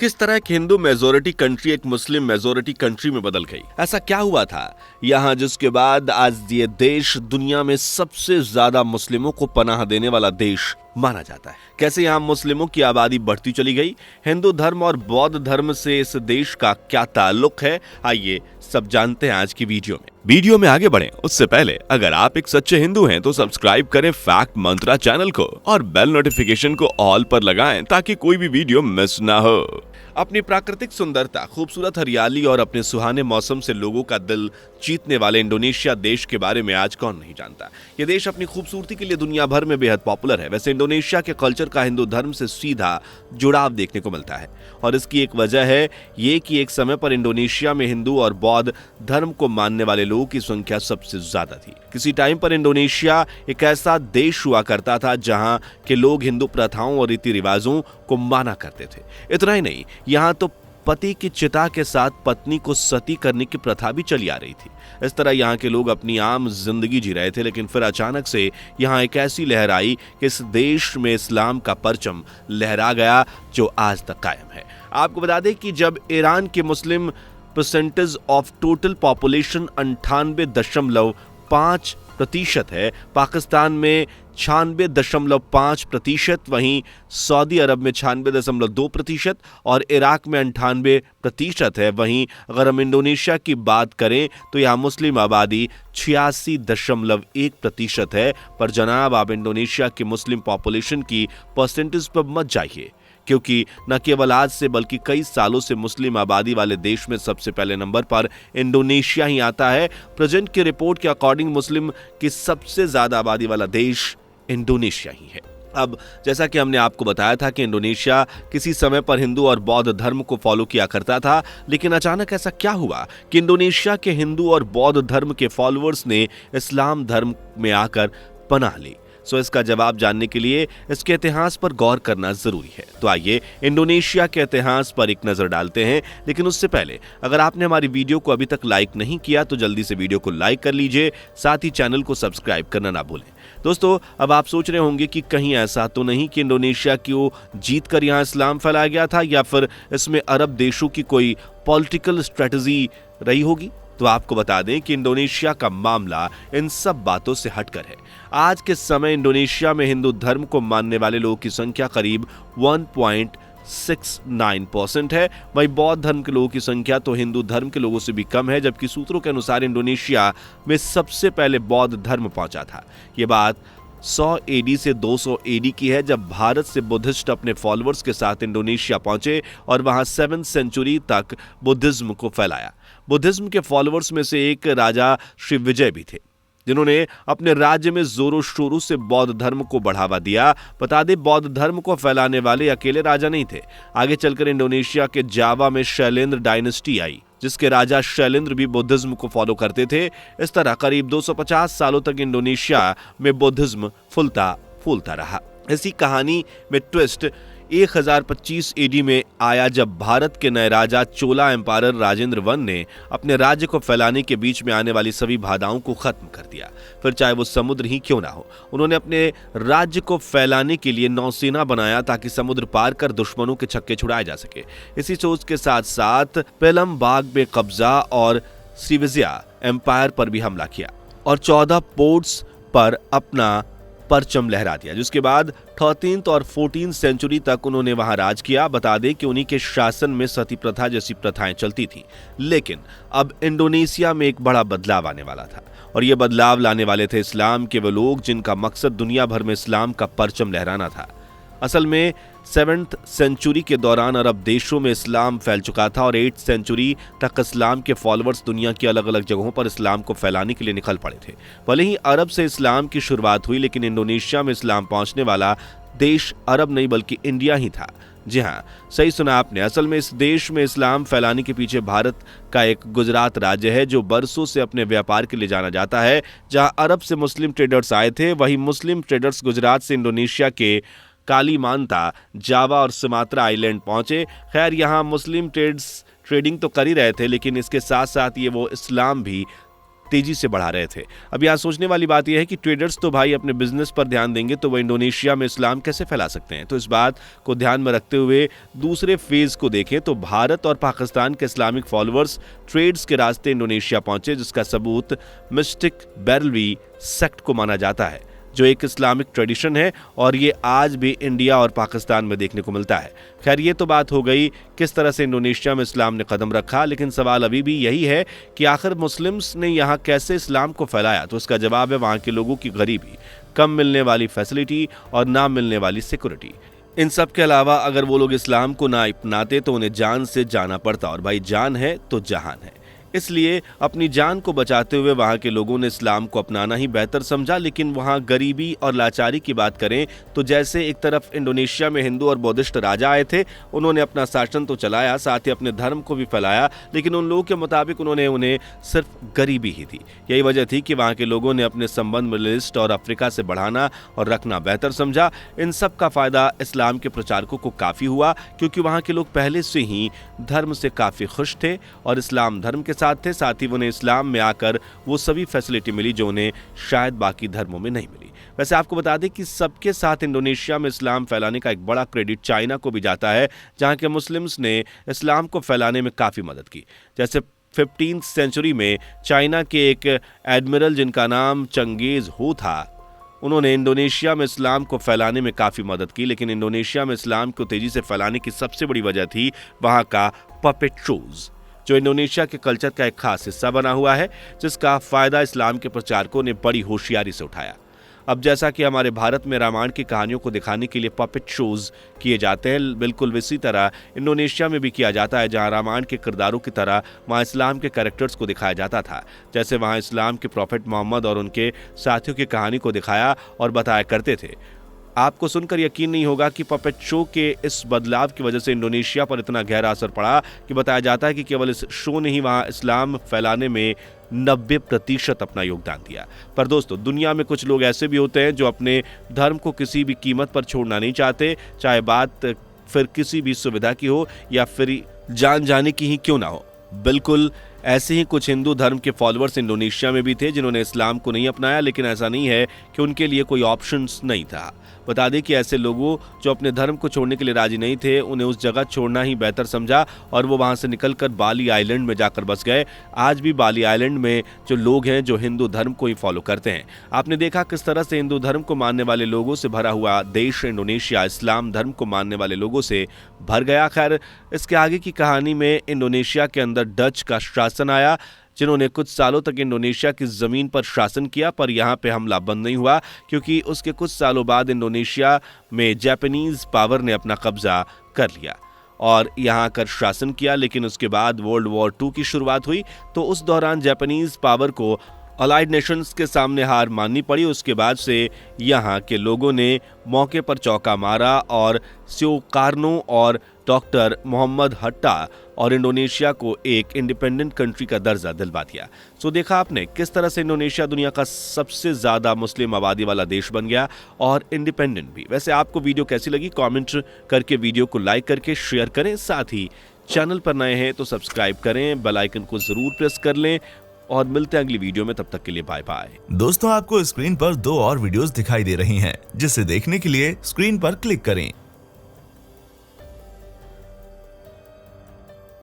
किस तरह एक हिंदू मेजोरिटी कंट्री एक मुस्लिम मेजोरिटी कंट्री में बदल गई। ऐसा क्या हुआ था यहाँ जिसके बाद आज ये देश दुनिया में सबसे ज्यादा मुस्लिमों को पनाह देने वाला देश माना जाता है। कैसे यहाँ मुस्लिमों की आबादी बढ़ती चली गई, हिंदू धर्म और बौद्ध धर्म से इस देश का क्या ताल्लुक है, आइए सब जानते हैं आज की वीडियो में। वीडियो में आगे बढ़ें उससे पहले अगर आप एक सच्चे हिंदू हैं तो सब्सक्राइब करें फैक्ट मंत्रा चैनल को और बेल नोटिफिकेशन को ऑल पर लगाएं ताकि कोई भी वीडियो मिस ना हो। अपनी प्राकृतिक सुंदरता, खूबसूरत हरियाली और अपने सुहाने मौसम से लोगों का दिल जीतने वाले इंडोनेशिया देश के बारे में आज कौन नहीं जानता। ये देश अपनी खूबसूरती के लिए दुनिया भर में बेहद पॉपुलर है। वैसे इंडोनेशिया के कल्चर का हिंदू धर्म से सीधा जुड़ाव देखने को मिलता है और इसकी एक वजह है ये कि एक समय पर इंडोनेशिया में हिंदू और बौद्ध धर्म को मानने वाले लोगों की संख्या सबसे ज्यादा थी। किसी टाइम पर इंडोनेशिया एक ऐसा देश हुआ करता था जहां के लोग हिंदू प्रथाओं और रीति रिवाजों को माना करते थे। इतना ही नहीं, यहाँ तो पति की चिता के साथ पत्नी को सती करने की प्रथा भी चली आ रही थी। इस तरह यहाँ के लोग अपनी आम जिंदगी जी रहे थे, लेकिन फिर अचानक से यहाँ एक ऐसी लहर आई कि इस देश में इस्लाम का परचम लहरा गया जो आज तक कायम है। आपको बता दें कि जब ईरान के मुस्लिम परसेंटेज ऑफ टोटल पॉपुलेशन 98.5% है, पाकिस्तान में 96.5%, वहीं सऊदी अरब में 96.2% और इराक में 98% है। वहीं अगर हम इंडोनेशिया की बात करें तो यहाँ मुस्लिम आबादी 86.1% है। पर जनाब, आप इंडोनेशिया की मुस्लिम पॉपुलेशन की परसेंटेज पर मत जाइए, क्योंकि न केवल आज से बल्कि कई सालों से मुस्लिम आबादी वाले देश में सबसे पहले नंबर पर इंडोनेशिया ही आता है। प्रेजेंट की रिपोर्ट के अकॉर्डिंग मुस्लिम की सबसे ज्यादा आबादी वाला देश इंडोनेशिया ही है। अब जैसा कि हमने आपको बताया था कि इंडोनेशिया किसी समय पर हिंदू और बौद्ध धर्म को फॉलो किया करता था, लेकिन अचानक ऐसा क्या हुआ कि इंडोनेशिया के हिंदू और बौद्ध धर्म के फॉलोअर्स ने इस्लाम धर्म में आकर पनाह ली। इसका जवाब जानने के लिए इसके इतिहास पर गौर करना जरूरी है। तो आइए इंडोनेशिया के इतिहास पर एक नजर डालते हैं, लेकिन उससे पहले अगर आपने हमारी वीडियो को अभी तक लाइक नहीं किया तो जल्दी से वीडियो को लाइक कर लीजिए, साथ ही चैनल को सब्सक्राइब करना ना भूलें। दोस्तों, अब आप सोच रहे होंगे कि कहीं ऐसा तो नहीं कि इंडोनेशिया की जीत कर यहाँ इस्लाम फैलाया गया था या फिर इसमें अरब देशों की कोई पॉलिटिकल स्ट्रेटजी रही होगी। तो आपको बता दें कि इंडोनेशिया का मामला इन सब बातों से हटकर है। आज के समय इंडोनेशिया में हिंदू धर्म को मानने वाले लोगों की संख्या करीब 1.69% है। वहीं बौद्ध धर्म के लोगों की संख्या तो हिंदू धर्म के लोगों से भी कम है, जबकि सूत्रों के अनुसार इंडोनेशिया में सबसे पहले बौद्ध धर्म पहुंचा था। ये बात 100 एडी से 200 एडी की है, जब भारत से बुद्धिस्ट अपने फॉलोअर्स के साथ इंडोनेशिया पहुंचे और वहां 7वीं सेंचुरी तक बुद्धिज्म को फैलाया। बुद्धिज्म के फॉलोअर्स में से एक राजा श्री विजय भी थे, जिन्होंने अपने राज्य में जोरों शोरों से बौद्ध धर्म को बढ़ावा दिया। बता दें, बौद्ध धर्म को फैलाने वाले अकेले राजा नहीं थे। आगे चलकर इंडोनेशिया के जावा में शैलेंद्र डायनेस्टी आई, जिसके राजा शैलेंद्र भी बुद्धिज्म को फॉलो करते थे। इस तरह करीब 250 सालों तक इंडोनेशिया में बुद्धिज्म फूलता फूलता रहा। इसी कहानी में ट्विस्ट 1025 एडी में आया, जब भारत के नए राजा चोला एम्पायर राजेंद्र वन ने अपने राज्य को फैलाने के बीच में आने वाली सभी बाधाओं को खत्म कर दिया। फिर चाहे वो समुद्र ही क्यों ना हो, उन्होंने अपने राज्य को फैलाने के लिए नौसेना बनाया ताकि समुद्र पार कर दुश्मनों के छक्के छुड़ाए जा सके। इसी सोच के साथ साथ पेलम बाग में कब्जा और श्रीविजया एम्पायर पर भी हमला किया और 14 पोर्ट्स पर अपना परचम लहरा दिया, जिसके बाद 13th और 14th सेंचुरी तक उन्होंने वहां राज किया। बता दें कि उन्हीं के शासन में सती प्रथा जैसी प्रथाएं चलती थी। लेकिन अब इंडोनेशिया में एक बड़ा बदलाव आने वाला था और यह बदलाव लाने वाले थे इस्लाम के वो लोग जिनका मकसद दुनिया भर में इस्लाम का परचम लहराना था। असल में 7th सेंचुरी के दौरान अरब देशों में इस्लाम फैल चुका था और 8th सेंचुरी तक इस्लाम के फॉलोअर्स दुनिया की अलग अलग जगहों पर इस्लाम को फैलाने के लिए निकल पड़े थे। भले ही अरब से इस्लाम की शुरुआत हुई, लेकिन इंडोनेशिया में इस्लाम पहुंचने वाला देश अरब नहीं बल्कि इंडिया ही था। जी हाँ, सही सुना आपने। असल में इस देश में इस्लाम फैलाने के पीछे भारत का एक गुजरात राज्य है, जो बरसों से अपने व्यापार के लिए जाना जाता है। जहां अरब से मुस्लिम ट्रेडर्स आए थे, वहीं मुस्लिम ट्रेडर्स गुजरात से इंडोनेशिया के कालीमांता, जावा और सुमात्रा आइलैंड पहुंचे। खैर, यहाँ मुस्लिम ट्रेडिंग तो कर ही रहे थे, लेकिन इसके साथ साथ ये वो इस्लाम भी तेजी से बढ़ा रहे थे। अब यहाँ सोचने वाली बात यह है कि ट्रेडर्स तो भाई अपने बिजनेस पर ध्यान देंगे तो वह इंडोनेशिया में इस्लाम कैसे फैला सकते हैं। तो इस बात को ध्यान में रखते हुए दूसरे फेज को देखें तो भारत और पाकिस्तान के इस्लामिक फॉलोअर्स ट्रेड्स के रास्ते इंडोनेशिया पहुंचे, जिसका सबूत मिस्टिक बैरलवी सेक्ट को माना जाता है, जो एक इस्लामिक ट्रेडिशन है और ये आज भी इंडिया और पाकिस्तान में देखने को मिलता है। खैर, ये तो बात हो गई किस तरह से इंडोनेशिया में इस्लाम ने कदम रखा, लेकिन सवाल अभी भी यही है कि आखिर मुस्लिम्स ने यहाँ कैसे इस्लाम को फैलाया। तो इसका जवाब है वहाँ के लोगों की गरीबी, कम मिलने वाली फैसिलिटी और ना मिलने वाली सिक्योरिटी। इन सब के अलावा अगर वो लोग इस्लाम को ना अपनाते तो उन्हें जान से जाना पड़ता, और भाई जान है तो जहान है। इसलिए अपनी जान को बचाते हुए वहाँ के लोगों ने इस्लाम को अपनाना ही बेहतर समझा। लेकिन वहाँ गरीबी और लाचारी की बात करें तो जैसे एक तरफ इंडोनेशिया में हिंदू और बौद्धिस्ट राजा आए थे, उन्होंने अपना शासन तो चलाया, साथ ही अपने धर्म को भी फैलाया, लेकिन उन लोगों के मुताबिक उन्हें सिर्फ गरीबी ही थी। यही वजह थी कि वहाँ के लोगों ने अपने संबंध मिडिल ईस्ट और अफ्रीका से बढ़ाना और रखना बेहतर समझा। इन सब का फायदा इस्लाम के प्रचारकों को काफ़ी हुआ, क्योंकि वहाँ के लोग पहले से ही धर्म से काफ़ी खुश थे और इस्लाम धर्म के साथ ही उन्हें इस्लाम में आकर वो सभी फैसिलिटी मिली जो उन्हें शायद बाकी धर्मों में नहीं मिली। वैसे आपको बता दें कि सबके साथ इंडोनेशिया में इस्लाम फैलाने का एक बड़ा क्रेडिट चाइना को भी जाता है, जहां के मुस्लिम्स ने इस्लाम को फैलाने में काफ़ी मदद की। जैसे 15वीं सेंचुरी में चाइना के एक एडमिरल जिनका नाम चंगेज हो था, उन्होंने इंडोनेशिया में इस्लाम को फैलाने में काफ़ी मदद की। लेकिन इंडोनेशिया में इस्लाम को तेज़ी से फैलाने की सबसे बड़ी वजह थी वहाँ का पपेट शोज़, जो इंडोनेशिया के कल्चर का एक खास हिस्सा बना हुआ है, जिसका फ़ायदा इस्लाम के प्रचारकों ने बड़ी होशियारी से उठाया। अब जैसा कि हमारे भारत में रामायण की कहानियों को दिखाने के लिए पपेट शोज़ किए जाते हैं, बिल्कुल इसी तरह इंडोनेशिया में भी किया जाता है, जहां रामायण के किरदारों की तरह वहां इस्लाम के कैरेक्टर्स को दिखाया जाता था। जैसे वहां इस्लाम के प्रॉफेट मोहम्मद और उनके साथियों की कहानी को दिखाया और बताया करते थे। आपको सुनकर यकीन नहीं होगा कि पपेट शो के इस बदलाव की वजह से इंडोनेशिया पर इतना गहरा असर पड़ा कि बताया जाता है कि केवल इस शो ने ही वहाँ इस्लाम फैलाने में 90% अपना योगदान दिया। पर दोस्तों, दुनिया में कुछ लोग ऐसे भी होते हैं जो अपने धर्म को किसी भी कीमत पर छोड़ना नहीं चाहते, चाहे बात फिर किसी भी सुविधा की हो या फिर जान जाने की ही क्यों ना हो। बिल्कुल ऐसे ही कुछ हिंदू धर्म के फॉलोअर्स इंडोनेशिया में भी थे जिन्होंने इस्लाम को नहीं अपनाया, लेकिन ऐसा नहीं है कि उनके लिए कोई ऑप्शंस नहीं था। बता दें कि ऐसे लोगों जो अपने धर्म को छोड़ने के लिए राजी नहीं थे, उन्हें उस जगह छोड़ना ही बेहतर समझा और वो वहां से निकलकर बाली आइलैंड में जाकर बस गए। आज भी बाली आइलैंड में जो लोग हैं जो हिंदू धर्म को ही फॉलो करते हैं। आपने देखा किस तरह से हिंदू धर्म को मानने वाले लोगों से भरा हुआ देश इंडोनेशिया इस्लाम धर्म को मानने वाले लोगों से भर गया। खैर, इसके आगे की कहानी में इंडोनेशिया के अंदर डच का शासन आया, जिन्होंने कुछ सालों तक इंडोनेशिया की ज़मीन पर शासन किया, पर यहाँ पे हमला बंद नहीं हुआ, क्योंकि उसके कुछ सालों बाद इंडोनेशिया में जापानीज़ पावर ने अपना कब्जा कर लिया और यहाँ आकर शासन किया। लेकिन उसके बाद वर्ल्ड वॉर 2 की शुरुआत हुई, तो उस दौरान जापानीज़ पावर को अलाइड नेशंस के सामने हार माननी पड़ी। उसके बाद से यहाँ के लोगों ने मौके पर चौका मारा और सुकार्नो और डॉक्टर मोहम्मद हट्टा और इंडोनेशिया को एक इंडिपेंडेंट कंट्री का दर्जा दिलवा दिया। सो देखा आपने किस तरह से इंडोनेशिया दुनिया का सबसे ज़्यादा मुस्लिम आबादी वाला देश बन गया और इंडिपेंडेंट भी। वैसे आपको वीडियो कैसी लगी कमेंट करके वीडियो को लाइक करके शेयर करें, साथ ही चैनल पर नए हैं तो सब्सक्राइब करें, बेल आइकन को ज़रूर प्रेस कर लें और मिलते हैं अगली वीडियो में। तब तक के लिए बाय बाय। दोस्तों, आपको स्क्रीन पर 2 और वीडियोस दिखाई दे रही हैं, जिसे देखने के लिए स्क्रीन पर क्लिक करें।